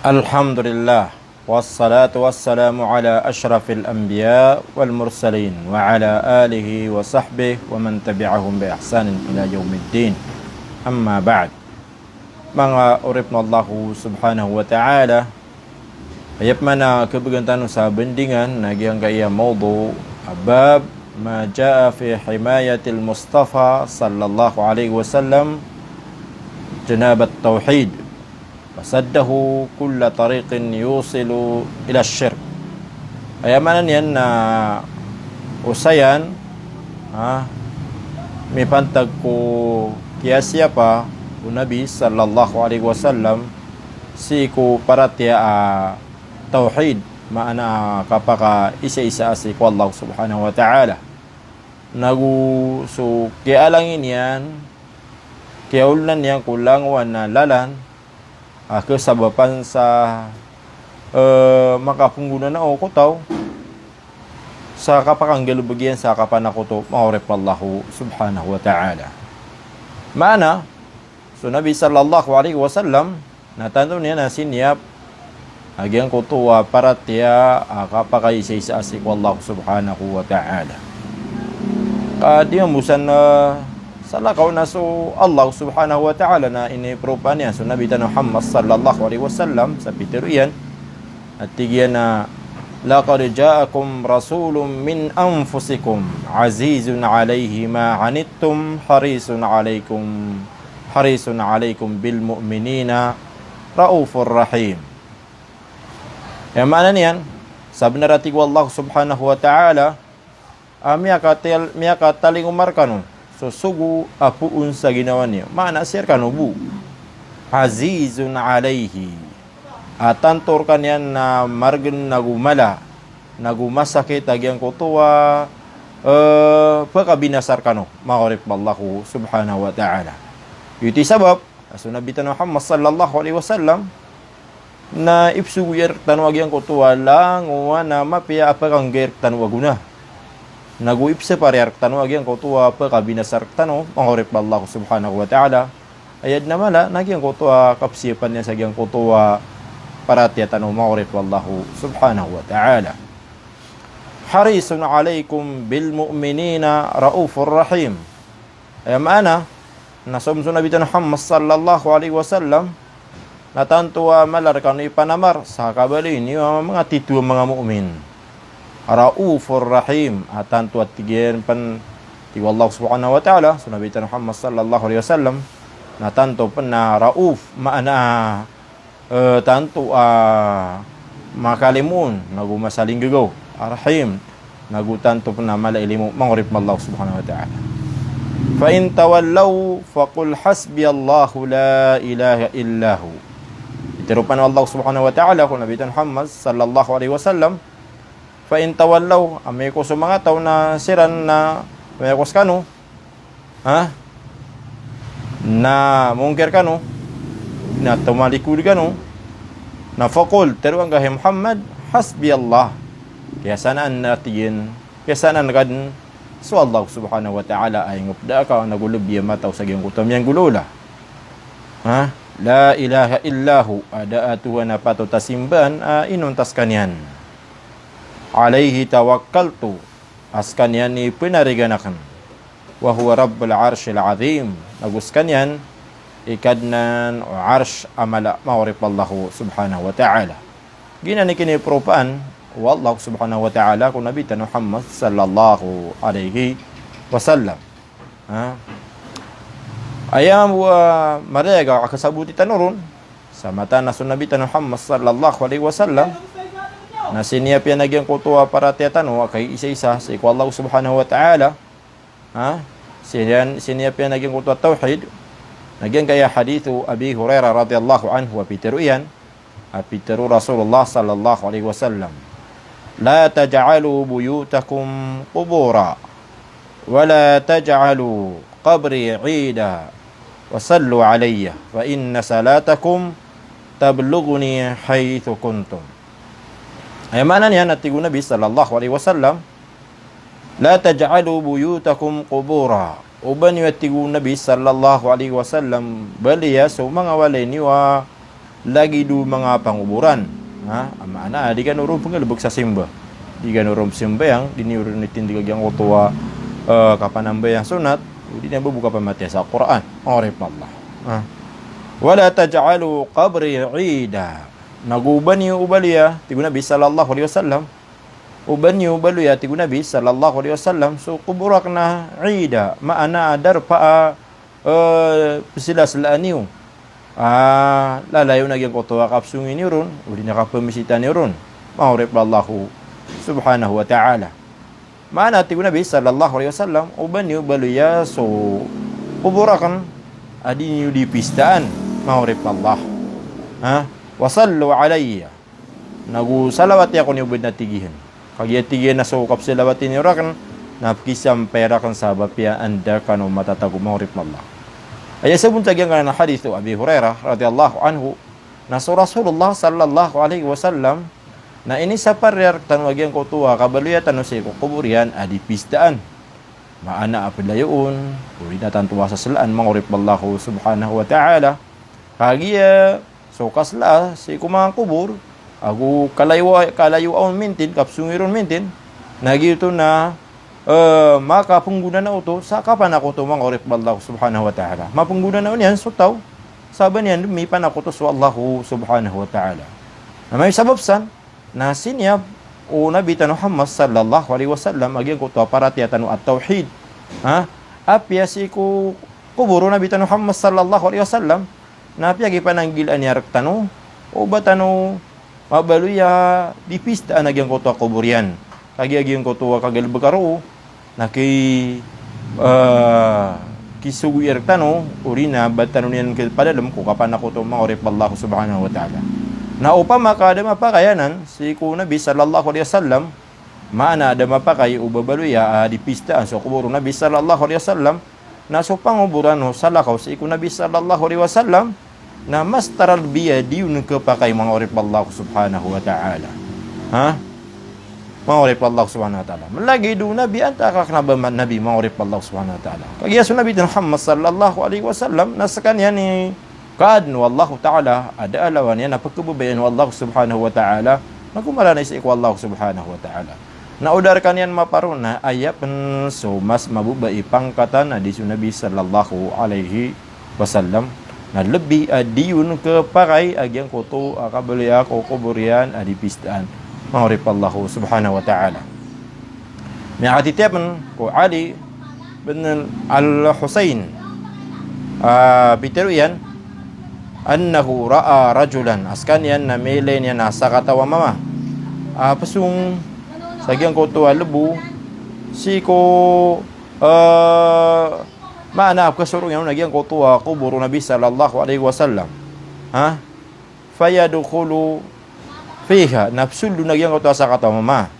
Alhamdulillah wassalatu wassalamu ala ashrafil anbiya wal mursalin wa ala alihi wa sahbihi wa man tabi'ahum bi ihsanin ila yaumiddin. Amma ba'd. Mga urip na Allah subhanahu wa ta'ala, ayap mana kebegantan sa bendingan nagyang kaya mawdu abab ma jaa fi himayatil Mustafa sallallahu alaihi wasallam janabat tauhid wasaddahu kulla tariqin yusilu ila syirk. Ayamanan yan na usayan may pantag ko kaya siapa o Nabi sallallahu alaihi wasallam si ko paratya tauhid maana kapaka isa-isa si ko Allah subhanahu wa ta'ala nagu so kaya alangin yan kaya ulan yan kulang wana lalan kesababan sa makapungguna na o kutaw sa kapakang galubagyan sa kapanakuto maurip Allah subhanahu wa ta'ala. Mana so Nabi sallallahu alaihi wasallam natanto niya na sinyap agyang kutuwa para tiya kapakaisa-isa si Allah subhanahu wa ta'ala. Kadiyan musan sa lakaw na so Allah subhanahu wa ta'ala na inipropa niya so Nabi Muhammad sallallahu alaihi wasallam sa pitiruyan at tigyan na laqad ja'akum rasulun min anfusikum azizun alayhi ma anittum harisun alaykum bil mu'minina raufur rahim. Yang mana niyan sabi na rati ko Allah subhanahu wa ta'ala miyaka taling umar kanu so sugu apuun sa ginawa niya mana sir kanu bu azizun alayhi atantor kanyan na margen nagumasakit agyang kutuwa pagkabinasar kanu makorip Allah subhanahu wa ta'ala. Yuti sabab so Nabi Muhammad sallallahu alaihi wasallam na ipsuguyar tanwagyang kutuwa lang wana mapia apakang ger tanwaguna naguipse pariyar tanwagyang kutuwa pagkabinasar tanu makorip Allah subhanahu wa ta'ala ayad na mala nagyang kutuwa kapsipan niya sa gyang kutuwa paratya tanu maurif wallahu subhanahu wa ta'ala. Harisun alaykum bil mu'minina raufur rahim. Ayam ana nasumsun Nabi Muhammad sallallahu alaihi wasallam natantuwa malar kanu ipanamar sa kabali ni mga titu mga mu'min raufur rahim atantuwa tigyan pan ti wallahu subhanahu wa ta'ala so Nabi Muhammad sallallahu alaihi wasallam natanto pan na rauf maana tanto makalimun nagumasaling gagaw arahim nagutanto na malailimu mangurip Allah subhanahu wa ta'ala. Fa in tawallaw faqul hasbiyallahu la ilaha illahu. Itirupan Allah subhanahu wa ta'ala kung Nabi Muhammad sallallahu alaihi wasallam fa in tawallaw amay ko sa mga tao na siran na may kos kanu na mungkir kanu na tumalikod kanu na faqul teruang gahe Muhammad hasbi Allah kaya sanaan natin kaya sanaan kadin so Allah subhanahu wa ta'ala ay ngupda ka nagulubya mataw sa giyong kutam yang gulula la ilaha illahu ada atuwa na pato tasimban inuntas kanyan alaihi tawakkaltu as kanyan ni pinariganakan wa huwa rabbul arshil azim nagus kanyan ikadnan o arsh amala maurip Allah subhanahu wa ta'ala. Ginani kinipropaan wa Allah subhanahu wa ta'ala kung Nabi Muhammad sallallahu alaihi wasallam. Ayam wa marega akasabuti tanurun sa mata na sunabi Muhammad sallallahu alaihi wasallam na siniyap yan nagyang kutuwa para tiyatano kay isa-isa sa ikaw Allah subhanahu wa ta'ala siniyap yan nagyang kutuwa tauhid. Nagyan kaya hadithu Abi Hurairah radhiyallahu anhu wa pitiruyan pitiru Rasulullah sallallahu alaihi wasallam la taj'alu buyutakum qubura wa la taj'alu qabri 'ida wa sallu alayya fa inna salatakum tablughuni haythu kuntum. Ay mana niyan at tigun Nabi sallallahu alaihi wasallam la taj'alu buyutakum qubura uban yu tigu Nabi sallallahu alaihi wasallam baliya so mga walay niwa lagi do mga panguburan. Amana di kan urong pengalubog sa simba. Di kan urong simbayang diniuron itindig yang kutuwa kapanambay yang sunat, di na buka pamatiya sa Quran. Orip Allah. Wala taj'alu qabri 'ida. Naguban yu ubaliya ti Nabi sallallahu alaihi wasallam. Uban yu ubaliya ti Nabi sallallahu alaihi wasallam so kuburak na 'ida maana dar pa sila slaaniw. Lalayo na gyud ko to kapsungin ni ron, uli na kapamisita ni ron. Maurip Allah subhanahu wa ta'ala. Maana ti Nabi sallallahu alaihi wasallam uban yu ubaliya so kuburakan adi yu di pistaan. Maurip Allah. Wasallu alayya. Nagu salawati ako ni ubod na tigihan. Kagya tigihan na sukap salawati ni Rakan. Napkisam pera kan sabab ya anda kanu matatago maurip Allah. Ay sabun tagyan kana na hadithu Abi Hurairah radhiyallahu anhu na Rasulullah sallallahu alaihi wasallam na ini sa parir tanwagyan ko tuwa kabaluya tanu sa kuburian adi pistaan. Maana apilayon, uri datan tuwa sa salaan maurip Allah subhanahu wa ta'ala. Kagya so kasla si kumang kubur aku kalayuan mintin kapsungiron mintin nagito na maka pengguna na uto sa kapan ako to mangorip Allah subhanahu wa ta'ala mapengguna na unian so taw saban yan mi pan ako to so Allah subhanahu wa ta'ala na may sababsan na sinyab o Nabi Muhammad sallallahu alaihi wasallam agyan ko to para tiyatano at tauhid apya si ko kuburo Nabi Muhammad sallallahu alaihi wasallam na piyagi pananggilan niya tano o ba tano mabaluya di pista nagyang ko to kuburian kagyagyan ko to kagalbagaro na kay kisuguir tano urina ba tano niyan padalam ko kapan ako to maurip Allah subhanahu wa ta'ala na upama kada mapakayanan si ko Nabi sallallahu alaihi wasallam maana ada mapakay o babaluya di pista so kuburo Nabi sallallahu alaihi wasallam na so panguburan ho sa lakaw sa iku Nabi sallallahu alaihi wasallam na mas taral biya diun kapakay mga orip Allah subhanahu wa ta'ala. Mga orip Allah subhanahu wa ta'ala. Malagi do Nabi anta kaknabaman Nabi mga orip Allah subhanahu wa ta'ala. Kaya so Nabi Muhammad sallallahu alaihi wasallam nasa kanya ni kaad wallahu ta'ala ada alawan yan na pagkabubayan wallahu subhanahu wa ta'ala nagkumara na isa iku Allah subhanahu wa ta'ala. Naudar kanyan maparon na ayapan so mas mabubai pangkatan na di Nabi sallallahu alaihi wasallam na lebih adiyun ke pakai agyang koto akabalya ko kuburian adi pistaan maurip Allah subhanahu wa ta'ala. May atitiapan ko Ali bin al-Husayn Peter yan annahu ra'a rajulan askan yan na mele niya nasa katawa mama pasung sagyang ko to lebu si ko maana kasurong yan nagyang ko to kuburo Nabi sallallahu alaihi wasallam fayadkhulu fiha nafsul nagyang ko to sa katamama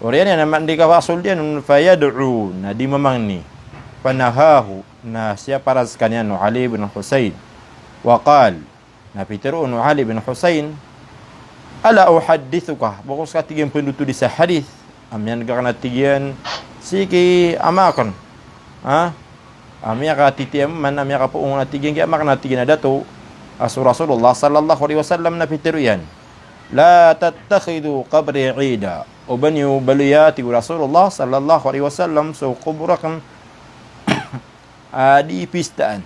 orian yan naman di ka wasul yan fayad'u na di mamangni panahahu na siya para sa kanya no Ali bin Husayn waqal na Peter no Ali bin Husayn ala uhaddithuka bukos katigyan pendutu di sa hadith amyan ka kanatigian siki amakan amya ka titiyam man amya ka puung natigyan kaya amak natigyan na dato Rasulullah sallallahu alaihi wasallam na Peter yan la tattakhidu qabri 'ida uban yu baliyati Rasulullah sallallahu alaihi wasallam so kuburakan di pistaan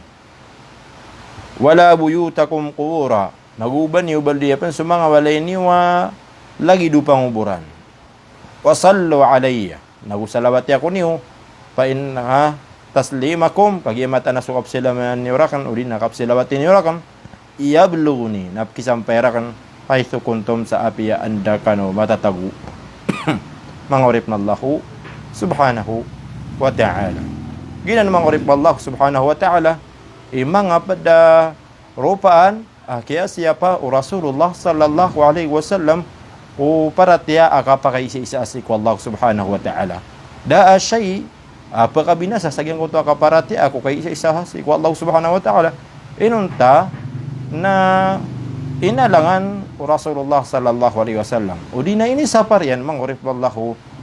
wala buyutakum qubura naguban yu baldiyapan sa mga walay niwa lagi du panguburan wasallu alayya nagusalawati ako niyo pa in taslimakum kagimata na sukap sila man niurakan uli nakapsilawati niurakan iyabluguni napkisampayrakan paithu kuntum sa apiya anda kano matatagu mangurip na Allah subhanahu wa ta'ala gina namang urip Allah subhanahu wa ta'ala mga pada rupaan kaya siapa Rasulullah sallallahu alaihi wasallam o para tiya akapakaisa-isa asik Allah subhanahu wa ta'ala daa syai apakabinasa sagyang ko to akaparati ako kay isa-isa asik Allah subhanahu wa ta'ala inunta na inalangan Rasulullah sallallahu alaihi wasallam udi na ini sapar yan mangurip Allah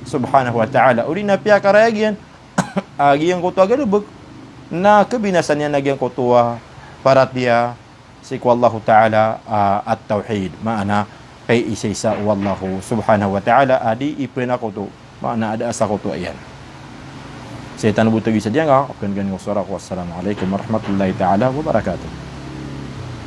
subhanahu wa ta'ala udi na piya karayagyan agiyang ko to agalubog na kabinasan yan nagyang ko to para tiya si wallahu ta'ala at-tauhid maana kay isa-isa wallahu subhanahu wa ta'ala adi ipin ako to maana ada asa ko to ayan saya tanubutagi sa diyan akan ganyan ko sura ko assalamualaikum warahmatullahi ta'ala wabarakatuh